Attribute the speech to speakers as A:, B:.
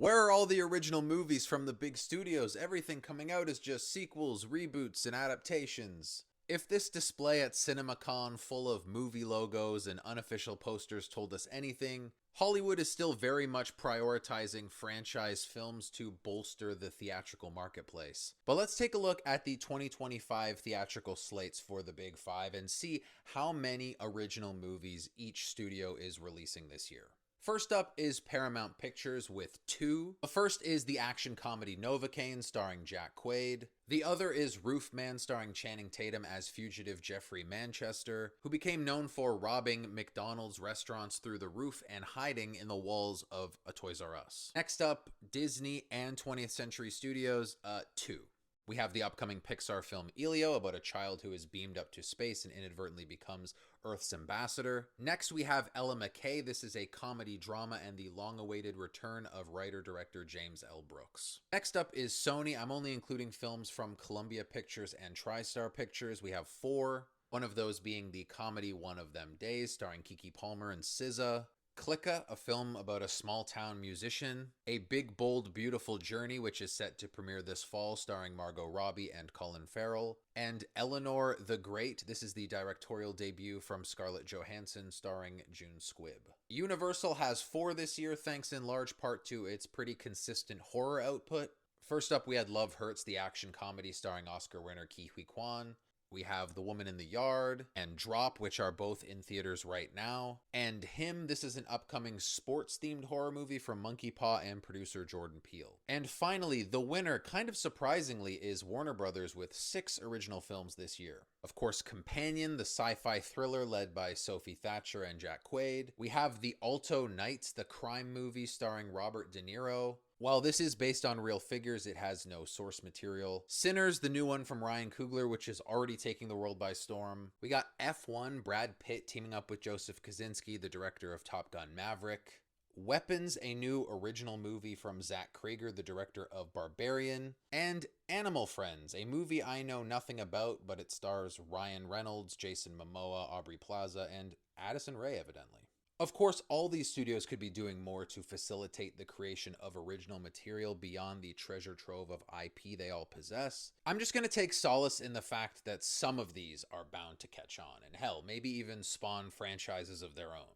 A: Where are all the original movies from the big studios? Everything coming out is just sequels, reboots, and adaptations. If this display at CinemaCon full of movie logos and unofficial posters told us anything, Hollywood is still very much prioritizing franchise films to bolster the theatrical marketplace. But let's take a look at the 2025 theatrical slates for the Big Five and see how many original movies each studio is releasing this year. First up is Paramount Pictures with two. The first is the action comedy Novocaine starring Jack Quaid. The other is Roof Man starring Channing Tatum as fugitive Jeffrey Manchester, who became known for robbing McDonald's restaurants through the roof and hiding in the walls of a Toys R Us. Next up, Disney and 20th Century Studios, two. We have the upcoming Pixar film Elio about a child who is beamed up to space and inadvertently becomes Earth's ambassador. Next, we have Ella McKay. This is a comedy drama and the long-awaited return of writer-director James L. Brooks. Next up is Sony. I'm only including films from Columbia Pictures and TriStar Pictures. We have four. One of those being the comedy One of Them Days starring Keke Palmer and SZA. Clica, a film about a small-town musician. A Big, Bold, Beautiful Journey, which is set to premiere this fall, starring Margot Robbie and Colin Farrell. And Eleanor the Great. This is the directorial debut from Scarlett Johansson, starring June Squibb. Universal has four this year, thanks in large part to its pretty consistent horror output. First up, we had Love Hurts, the action comedy starring Oscar winner Ke Huy Quan. We have The Woman in the Yard and Drop, which are both in theaters right now. And Him, this is an upcoming sports-themed horror movie from Monkey Paw and producer Jordan Peele. And finally, the winner, kind of surprisingly, is Warner Brothers with 6 original films this year. Of course, Companion, the sci-fi thriller led by Sophie Thatcher and Jack Quaid. We have The Alto Knights, the crime movie starring Robert De Niro. While this is based on real figures, it has no source material. Sinners, the new one from Ryan Coogler, which is already taking the world by storm. We got F1, Brad Pitt teaming up with Joseph Kosinski, the director of Top Gun Maverick. Weapons, a new original movie from Zach Cregger, the director of Barbarian. And Animal Friends, a movie I know nothing about, but it stars Ryan Reynolds, Jason Momoa, Aubrey Plaza, and Addison Rae, evidently. Of course, all these studios could be doing more to facilitate the creation of original material beyond the treasure trove of IP they all possess. I'm just going to take solace in the fact that some of these are bound to catch on, and hell, maybe even spawn franchises of their own.